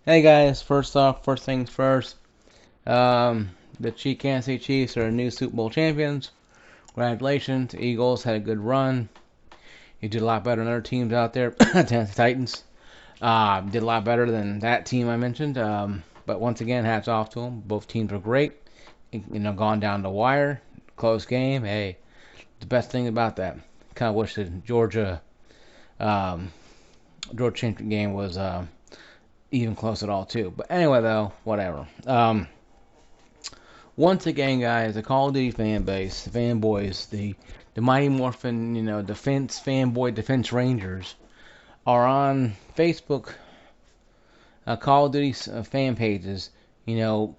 Hey guys, first off, first things first. The Kansas City Chiefs are new Super Bowl champions. Congratulations, Eagles had a good run. You did a lot better than other teams out there. Tennessee Titans did a lot better than that team I mentioned. But once again, hats off to them. Both teams were great. Gone down the wire, close game. Hey, the best thing about that. Kind of wish the um, Georgia championship game was even close at all too. But anyway, though, whatever. Once again, guys, the Call of Duty fan base, the fanboys, the Mighty Morphin, defense fanboy, defense rangers are on Facebook, Call of Duty fan pages,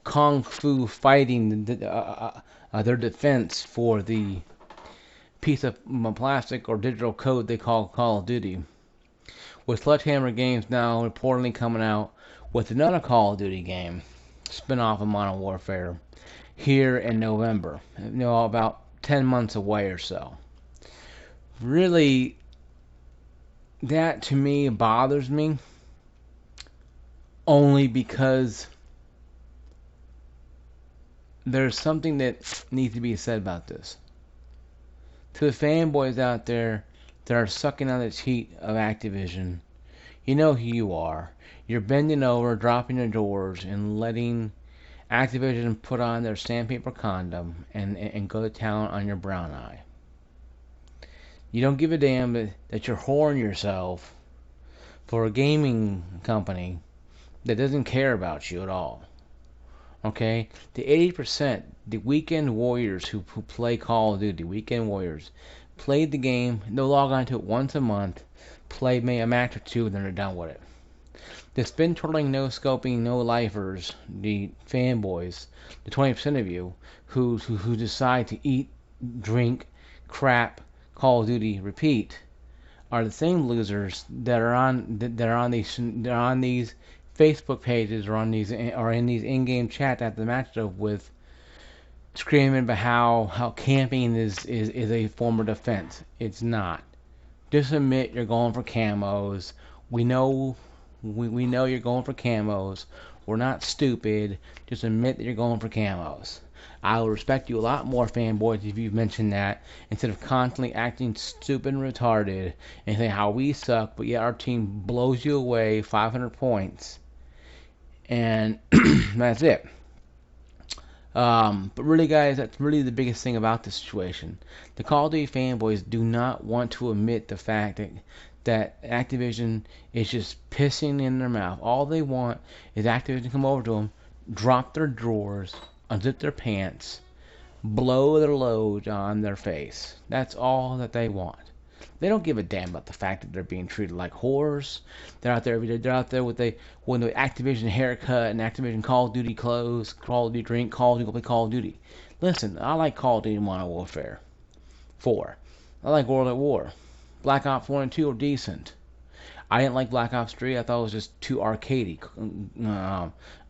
kung fu fighting their defense for the piece of plastic or digital code they call Call of Duty. With Sledgehammer Games now reportedly coming out with another Call of Duty game, spin-off of Modern Warfare, here in November. About 10 months away or so. Really, that to me bothers me only because there's something that needs to be said about this. To the fanboys out there that are sucking on the teat of Activision, you know who you are. You're bending over, dropping your doors, and letting Activision put on their sandpaper condom and go to town on your brown eye. You don't give a damn that you're whoring yourself for a gaming company that doesn't care about you at all. Okay? The 80%, the weekend warriors who play Call of Duty, weekend warriors, played the game, they'll log on to it once a month, play maybe a match or two, and then they're done with it. The spin twirling, no scoping, no lifers, the fanboys, the 20% of you who decide to eat, drink, crap, Call of Duty, repeat, are the same losers that are on these Facebook pages or in these in-game chats at the match with screaming about how camping is a form of defense. It's not. Just admit you're going for camos. We know we know you're going for camos. We're not stupid. Just admit that you're going for camos. I will respect you a lot more, fanboys, if you've mentioned that, instead of constantly acting stupid and retarded and saying how we suck, but yet our team blows you away 500 points. And that's it. But really, guys, that's really the biggest thing about this situation. The Call of Duty fanboys do not want to admit the fact that Activision is just pissing in their mouth. All they want is Activision to come over to them, drop their drawers, unzip their pants, blow their load on their face. That's all that they want. They don't give a damn about the fact that they're being treated like whores. They're out there every day. They're out there with the Activision haircut and Activision Call of Duty clothes, Call of Duty drink, Call of Duty play Call of Duty. Listen, I like Call of Duty Modern Warfare 4. I like World at War. Black Ops 1 and 2 are decent. I didn't like Black Ops 3. I thought it was just too arcadey.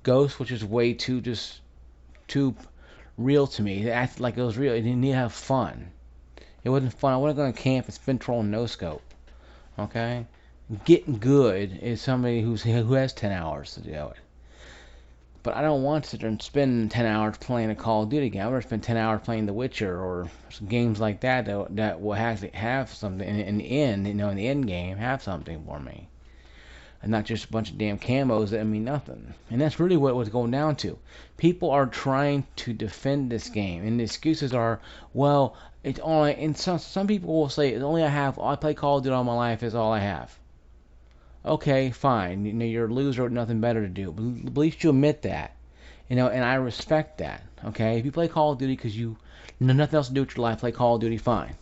Ghost, which is way too real to me. It acted like it was real. It didn't need to have fun. It wasn't fun. I wasn't going to camp and spin troll and no scope. Okay? Getting good is somebody who has 10 hours to do it. But I don't want to sit there and spend 10 hours playing a Call of Duty game. I would spend 10 hours playing The Witcher or some games like that will actually have something in the end, in the end game, have something for me. And not just a bunch of damn camos that mean nothing. And that's really what it was going down to. People are trying to defend this game, and the excuses are, well, it's only. And some people will say, it's only I play Call of Duty all my life. Is all I have. Okay, fine. You're a loser with nothing better to do. But at least you admit that. And I respect that. Okay, if you play Call of Duty because you nothing else to do with your life, play Call of Duty, fine.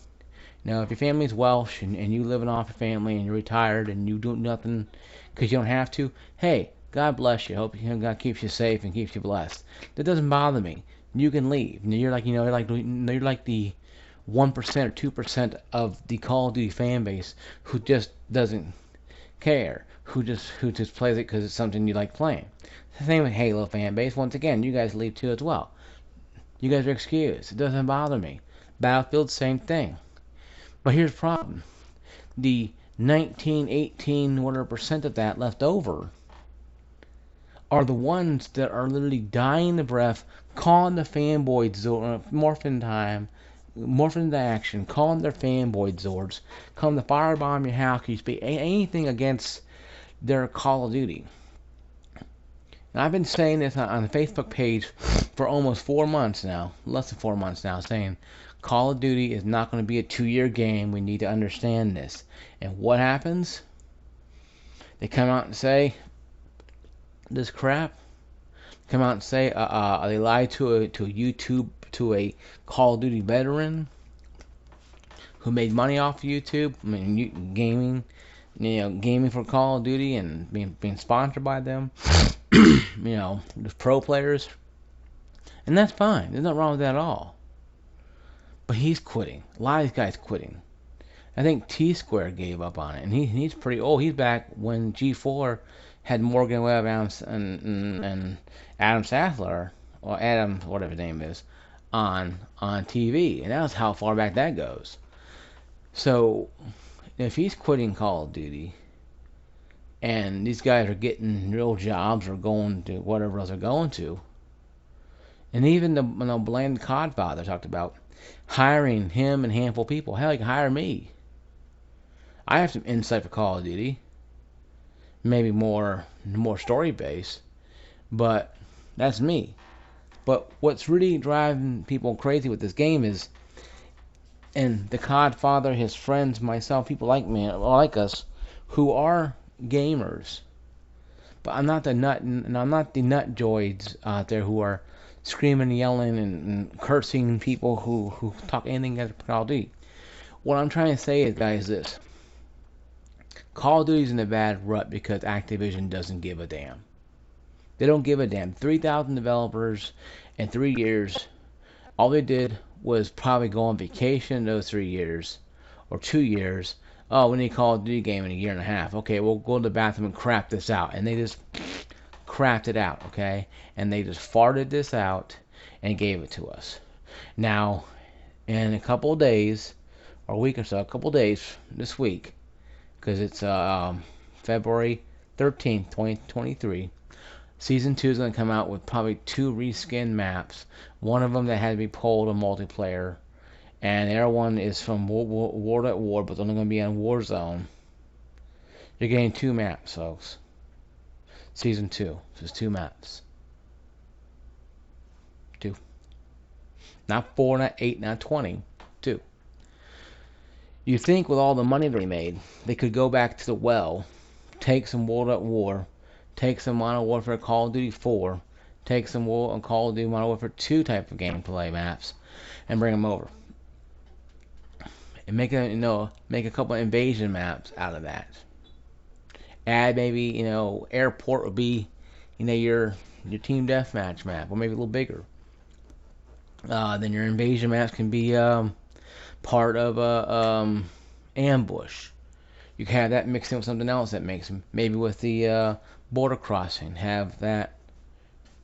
Now, if your family's Welsh and you living off your family and you're retired and you do nothing because you don't have to, hey, God bless you. Hope God keeps you safe and keeps you blessed. That doesn't bother me. You can leave. You're like you're like the 1% or 2% of the Call of Duty fan base who just doesn't care, who just plays it because it's something you like playing. The same with Halo fan base. Once again, you guys leave too as well. You guys are excused. It doesn't bother me. Battlefield, same thing. But here's the problem. The 19, 18, whatever percent of that left over are the ones that are literally dying the breath, calling the fanboys morphin time, morphin into action, calling their fanboy Zords, calling the firebomb your house, anything against their Call of Duty. And I've been saying this on the Facebook page for almost 4 months now, less than 4 months now, saying Call of Duty is not going to be a 2-year game. We need to understand this. And what happens? They come out and say this crap. Come out and say they lied to a YouTube, to a Call of Duty veteran who made money off of YouTube. I mean, gaming, gaming for Call of Duty and being sponsored by them. The pro players, and that's fine. There's nothing wrong with that at all. But he's quitting. A lot of these guys quitting. I think T Square gave up on it, and he's pretty old. He's back when G4 had Morgan Webb and Adam Sandler, or Adam, whatever his name is, on TV, and that's how far back that goes. So if he's quitting Call of Duty, and these guys are getting real jobs or going to whatever else they're going to, and even the Bland Codfather talked about hiring him and a handful of people. Hell, you can hire me. I have some insight for Call of Duty, maybe more story based, but that's me. But what's really driving people crazy with this game is, and the Codfather, his friends, myself, people like me, like us, who are gamers. But I'm not the nut joids out there who are screaming, yelling, and cursing people who talk anything against Call of Duty. What I'm trying to say is, guys, this. Call of Duty's in a bad rut because Activision doesn't give a damn. They don't give a damn. 3,000 developers in 3 years, all they did was probably go on vacation those 3 years, or 2 years. Oh, we need a Call of Duty game in a year and a half. Okay, we'll go to the bathroom and crap this out. And they just crapped it out, okay? And they just farted this out and gave it to us. Now, in a couple of days, or a week or so, a couple of days this week, because it's February 13th, 2023, Season 2 is going to come out with probably 2 reskinned maps. One of them that had to be pulled in multiplayer, and the other one is from World at War, but it's only going to be on Warzone. You're getting 2 maps, folks. Season 2. Just 2 maps. 2. Not 4, not 8, not 20. 2. You think with all the money they made, they could go back to the well, take some World at War, take some Modern Warfare Call of Duty 4, take some Call of Duty Modern Warfare 2 type of gameplay maps, and bring them over. And make a couple of invasion maps out of that. Add maybe, airport would be, your team deathmatch map, or maybe a little bigger. Then your invasion maps can be part of a ambush. You can have that mixed in with something else that makes them, maybe with the border crossing, have that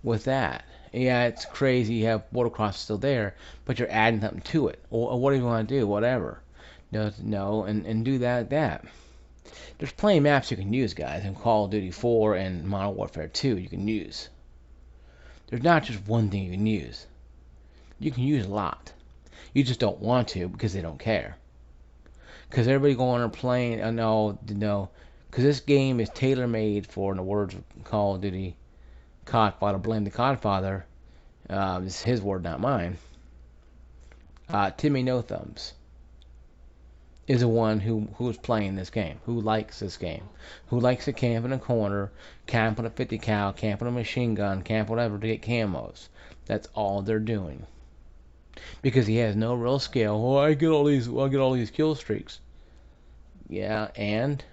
with that. Yeah, it's crazy you have border crossing still there, but you're adding something to it. Or what do you want to do? Whatever. No, and do that. There's plenty of maps you can use, guys, in Call of Duty 4 and Modern Warfare 2 you can use. There's not just one thing you can use. You can use a lot. You just don't want to because they don't care. Because everybody going and playing, because this game is tailor-made for, in the words of Call of Duty Codfather, blame the Codfather, this is his word, not mine. Timmy No Thumbs is the one who's playing this game, who likes this game, who likes to camp in a corner, camp on a 50 cal, camp on a machine gun, camp whatever to get camos. That's all they're doing. Because he has no real skill. Oh, I get all these kill streaks. Yeah, and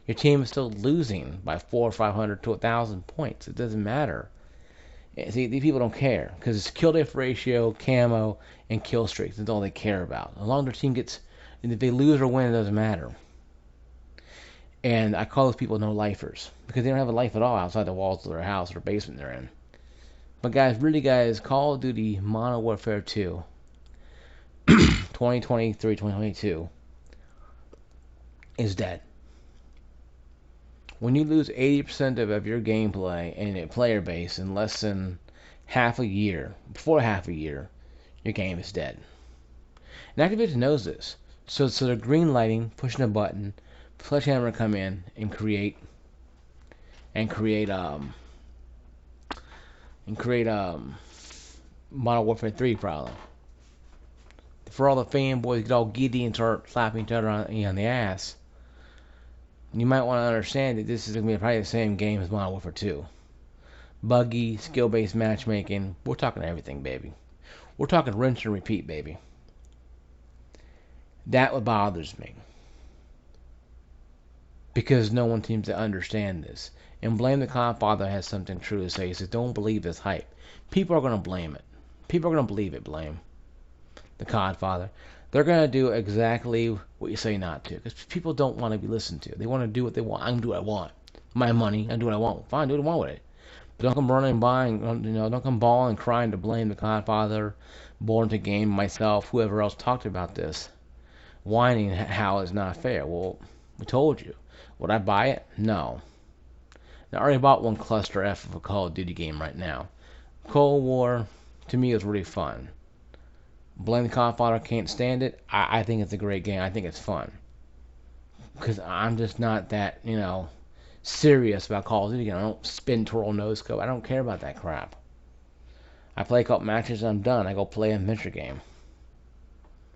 your team is still losing by 400 or 500 to 1,000 points. It doesn't matter. See, these people don't care because it's kill death ratio, camo, and kill streaks. That's all they care about. As long as their team gets, if they lose or win, it doesn't matter. And I call those people no-lifers because they don't have a life at all outside the walls of their house or basement they're in. But guys, Call of Duty Modern Warfare 2 2023, 2022 is dead. When you lose 80% of your gameplay and a player base in less than half a year, before half a year, your game is dead. And Activision knows this. So they're green lighting, pushing a button, Sledgehammer come in and create Modern Warfare 3 probably. For all the fanboys get all giddy and start slapping each other on the ass, you might want to understand that this is going to be probably the same game as Modern Warfare 2. Buggy, skill-based matchmaking. We're talking everything, baby. We're talking rinse and repeat, baby. That what bothers me. Because no one seems to understand this. And Blame the Godfather has something true to say. He says, don't believe this hype. People are going to blame it. People are going to believe it, Blame the Godfather. They're going to do exactly what you say not to. Because people don't want to be listened to. They want to do what they want. I'm going to do what I want. My money, I do what I want. Fine, do what I want with it. But don't come running by and, don't come bawling and crying to Blame the Godfather, Born to Game, myself, whoever else talked about this. Whining how it's not fair. Well, we told you. Would I buy it? No. Now, I already bought one cluster F of a Call of Duty game right now. Cold War, to me, is really fun. Blame the Godfather, can't stand it. I think it's a great game. I think it's fun. Because I'm just not that, serious about Call of Duty. I don't spin, twirl, no scope. I don't care about that crap. I play a couple matches and I'm done. I go play a adventure game.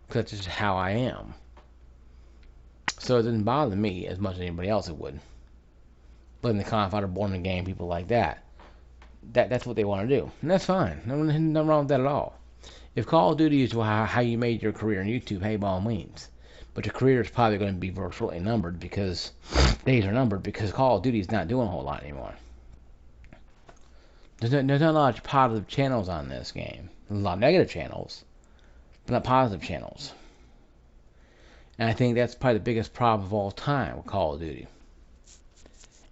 Because that's just how I am. So it didn't bother me as much as anybody else it would. Blame the Godfather, Born in the Game, people like that. That's what they want to do. And that's fine. Nothing wrong with that at all. If Call of Duty is how you made your career on YouTube, hey, by all means. But your career is probably going to be virtually numbered because days are numbered because Call of Duty is not doing a whole lot anymore. There's not a lot of positive channels on this game. There's a lot of negative channels, but not positive channels. And I think that's probably the biggest problem of all time with Call of Duty.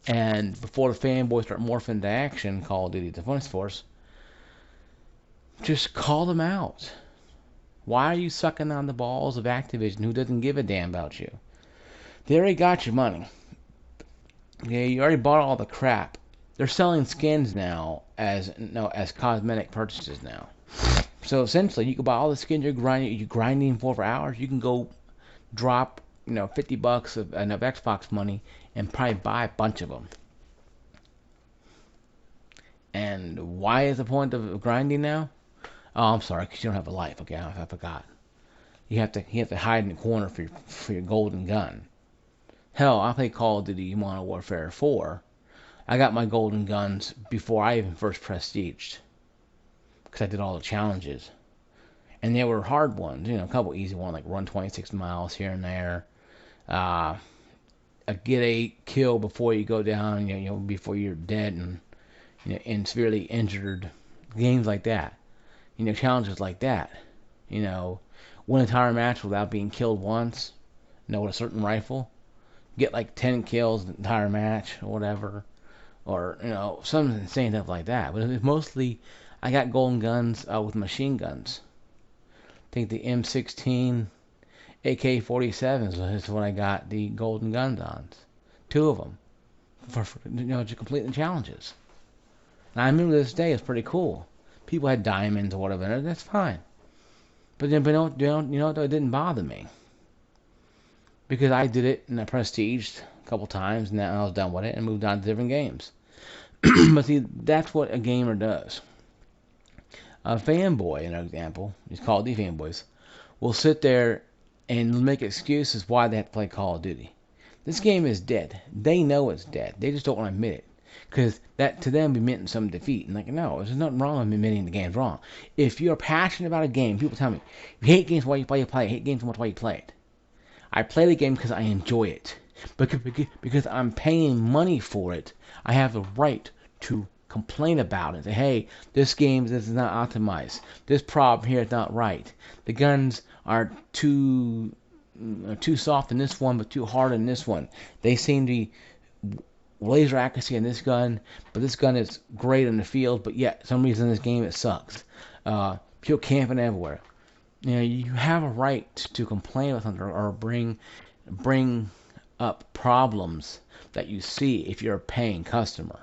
And before the fanboys start morphing into action, Call of Duty Defense Force, just call them out. Why are you sucking on the balls of Activision, who doesn't give a damn about you? They already got your money. Okay, you already bought all the crap. They're selling skins now as cosmetic purchases now. So essentially, you can buy all the skins you're grinding for hours. You can go drop $50 of Xbox money and probably buy a bunch of them. And why is the point of grinding now? Oh, I'm sorry, because you don't have a life. Okay, I forgot. You have to hide in the corner for your golden gun. Hell, I played Call of Duty Modern Warfare 4. I got my golden guns before I even first prestiged, because I did all the challenges. And they were hard ones, a couple easy ones, like run 26 miles here and there. Get a kill before you go down, before you're dead and severely injured. Games like that. Challenges like that. Win an entire match without being killed once. With a certain rifle. Get like 10 kills the entire match or whatever. Or, some insane stuff like that. But it's mostly, I got golden guns with machine guns. I think the M16, AK-47s is when I got the golden guns on. 2 of them. For to complete the challenges. And I remember this day, it's pretty cool. People had diamonds or whatever, and that's fine. But it didn't bother me. Because I did it and I prestiged a couple times, and then I was done with it and moved on to different games. But see, that's what a gamer does. A fanboy, an example, he's Call of Duty fanboys, will sit there and make excuses why they have to play Call of Duty. This game is dead. They know it's dead. They just don't want to admit it. Because that to them meant some defeat. And no, there's nothing wrong with admitting the game's wrong. If you're passionate about a game, people tell me, you hate games, why you play it. I hate games, why you play it. I play the game because I enjoy it. Because I'm paying money for it, I have the right to complain about it. Say, hey, this game is not optimized. This problem here is not right. The guns are too soft in this one, but too hard in this one. They seem to be laser accuracy in this gun, but this gun is great in the field, but yet, some reason in this game it sucks. People camping everywhere. You have a right to complain with something or bring up problems that you see if you're a paying customer.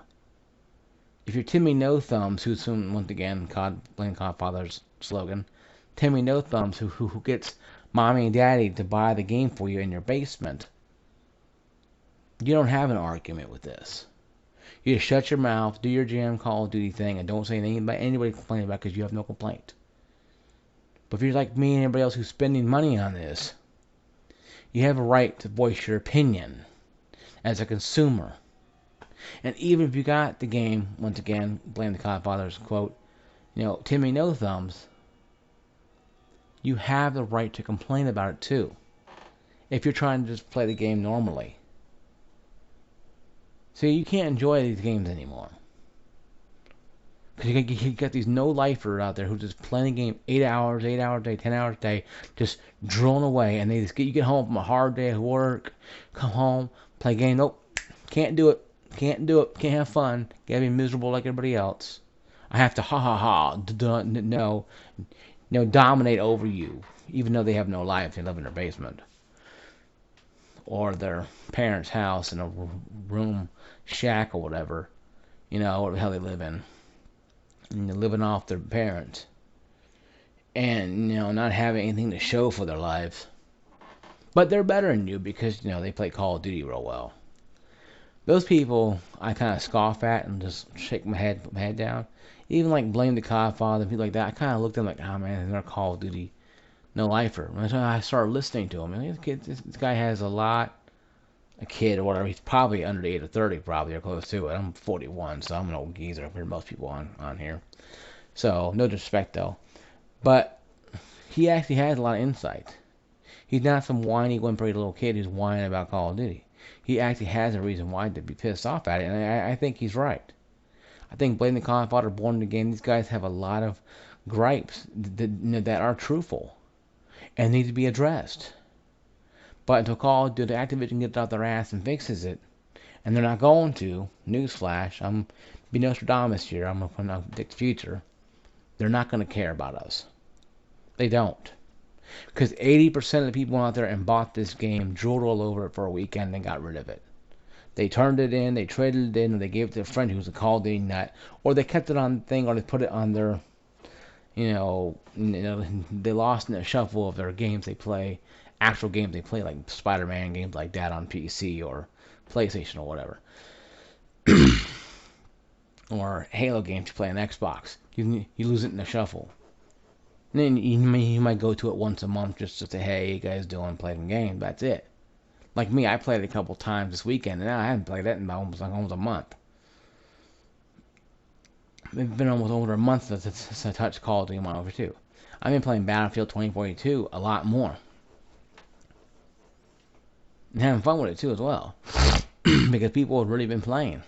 If you're Timmy No Thumbs, who's once again playing Godfather's slogan, Timmy No Thumbs, who gets mommy and daddy to buy the game for you in your basement, you don't have an argument with this. You just shut your mouth, do your jam Call of Duty thing, and don't say anything about anybody complaining about it because you have no complaint. But if you're like me and everybody else who's spending money on this, you have a right to voice your opinion as a consumer. And even if you got the game, once again, blame the Godfather's quote, Timmy No Thumbs, you have the right to complain about it too. If you're trying to just play the game normally. See, you can't enjoy these games anymore. Because you got these no-lifers out there who just play the game 8 hours a day, 10 hours a day, just drilling away. And you get home from a hard day of work, come home, play a game, nope, can't do it, can't have fun, gotta be miserable like everybody else. I have to dominate over you, even though they have no life, they live in their basement. Or their parents' house in a room shack or whatever, or the hell they live in. And they're living off their parents. And, not having anything to show for their lives. But they're better than you because, they play Call of Duty real well. Those people I kind of scoff at and just shake my head down. Even like Blame the Godfather, people like that, I kind of looked at them like, oh man, they're Call of Duty no-lifer. And so I started listening to him. And this guy has a kid or whatever. He's probably under the age of 30, probably, or close to it. I'm 41, so I'm an old geezer compared to most people on here. So, no disrespect, though. But he actually has a lot of insight. He's not some whiny, whimpering little kid who's whining about Call of Duty. He actually has a reason why to be pissed off at it, and I think he's right. I think Blame the Godfather, Born in the Game, these guys have a lot of gripes that are truthful and need to be addressed. But until Call of Duty Activision gets out their ass and fixes it, and they're not going to, newsflash, I'm be Nostradamus here, I'm going to predict the future, they're not going to care about us. They don't. Because 80% of the people out there and bought this game, drooled all over it for a weekend and got rid of it. They turned it in, they traded it in, or they gave it to a friend who's a Call of Duty nut, or they kept it on the thing, or they put it on their, they lost in the shuffle of their games they play, actual games they play, like Spider-Man games like that on PC or PlayStation or whatever. Or Halo games you play on Xbox. You lose it in the shuffle. And then you might go to it once a month just to say, hey, you guys doing playing the game. That's it. Like me, I played it a couple times this weekend, and I haven't played it in almost a month. It's been almost over a month since I touched Call of Duty Modern Warfare 2. I've been playing Battlefield 2042 a lot more. And having fun with it too as well. Because people have really been playing.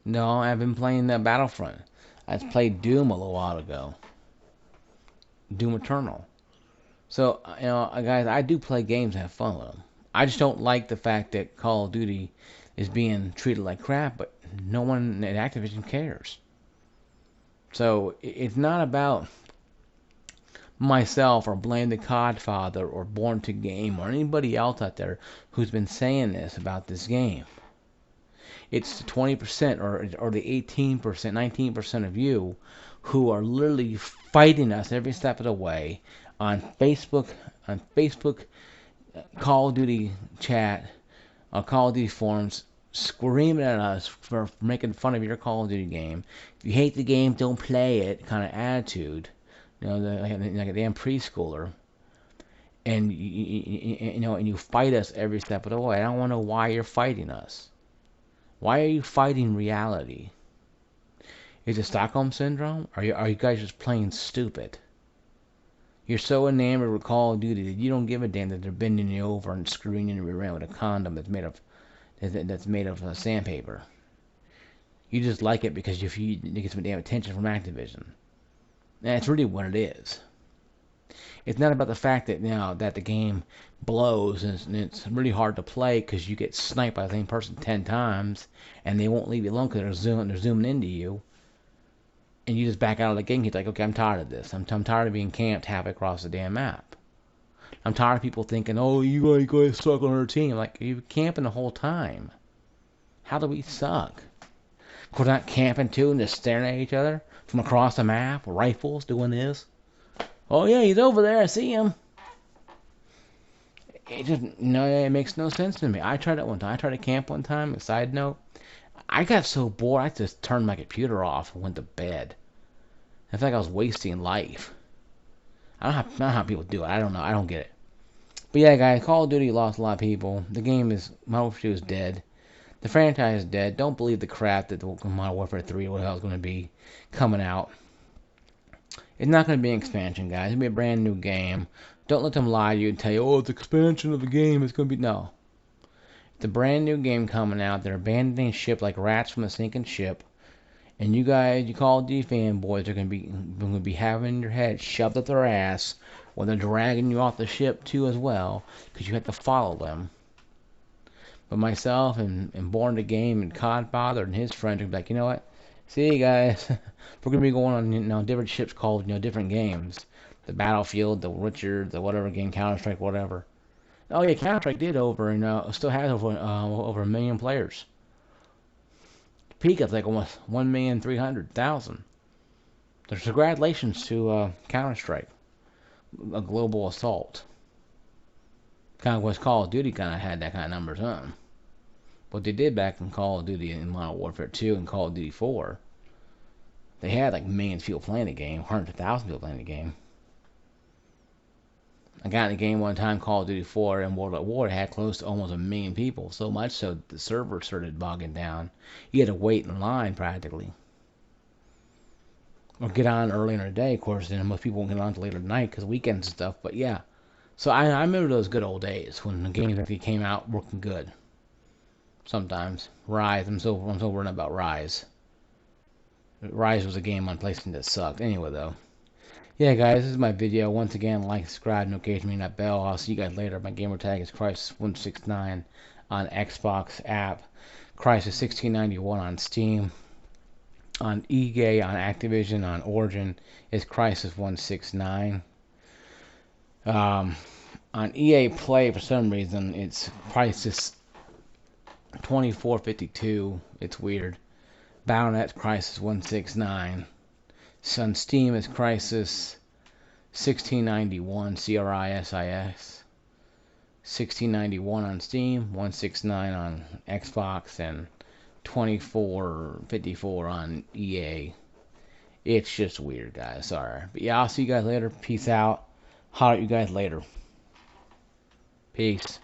No, I've been playing Battlefront. I played Doom a little while ago. Doom Eternal. So, guys, I do play games and have fun with them. I just don't like the fact that Call of Duty is being treated like crap, but no one at Activision cares. So, it's not about myself or Blame the Godfather or Born to Game or anybody else out there who's been saying this about this game. It's the 20% or the 18%, 19% of you who are literally fighting us every step of the way on Facebook, Call of Duty chat, Call of Duty forums, screaming at us for making fun of your Call of Duty game. If you hate the game, don't play it kind of attitude. Like a damn preschooler. And and you fight us every step of the way. I don't want to know why you're fighting us. Why are you fighting reality? Is it Stockholm Syndrome? Are you guys just plain stupid? You're so enamored with Call of Duty that you don't give a damn that they're bending you over and screwing you around with a condom that's made of sandpaper. You just like it because you get some damn attention from Activision. And that's really what it is. It's not about the fact that that the game blows and it's really hard to play because you get sniped by the same person 10 times and they won't leave you alone because they're zooming into you. And you just back out of the game. You're like, okay, I'm tired of this. I'm tired of being camped halfway across the damn map. I'm tired of people thinking, oh, you guys suck on our team. Like, you were camping the whole time. How do we suck? We're not camping too and just staring at each other from across the map, with rifles doing this. Oh yeah, he's over there. I see him. It makes no sense to me. I tried it one time. I tried to camp one time. A side note, I got so bored I just turned my computer off and went to bed. I felt like I was wasting life. I don't know how people do it. I don't know. I don't get it. But yeah, guys, Call of Duty lost a lot of people. The game is Modern Warfare 2 is dead. The franchise is dead. Don't believe the crap that the Modern Warfare 3 or what the hell is going to be coming out. It's not going to be an expansion, guys. It's going to be a brand new game. Don't let them lie to you and tell you, oh, it's expansion of the game. It's going to be... No. It's a brand new game coming out. They're abandoning ship like rats from a sinking ship. And you guys, you Call of Duty fanboys, are going to be having your head shoved up their ass when they're dragging you off the ship, too, as well. Because you have to follow them. But myself and Born to Game and Codfather and his friends are like, you know what? See you guys. We're gonna be going on different ships called different games. The Battlefield, the Witcher, the whatever game, Counter Strike, whatever. Oh yeah, Counter Strike did over and still has over 1 million players. Peak of like almost 1,300,000. So congratulations to Counter Strike, a global assault. Kind of was Call of Duty kind of had that kind of numbers, huh? What they did back in Call of Duty in Modern Warfare 2 and Call of Duty 4, they had like millions of people playing the game, hundreds of thousands of people playing the game. I got in the game one time, Call of Duty 4, and World at War had close to almost 1 million people, so much so the server started bogging down. You had to wait in line practically. Or get on early in the day, of course, and most people won't get on until later at night because weekends and stuff, but yeah. So I remember those good old days when the games actually came out working good. Sometimes. Rise, I'm so worried about Rise. Rise was a game on PlayStation that sucked. Anyway, though. Yeah, guys, this is my video. Once again, like, subscribe, notification, ring that bell. I'll see you guys later. My gamer tag is Crisis169 on Xbox app. Crisis1691 on Steam. On EA, on Activision, on Origin is Crisis169. On EA Play, for some reason, it's Crisis 2452. It's weird. Battle.net's Crisis 169. On Steam is Crisis 1691, CRISIS. 1691 on Steam, 169 on Xbox, and 2454 on EA. It's just weird, guys. Sorry. But yeah, I'll see you guys later. Peace out. Holler at you guys later. Peace.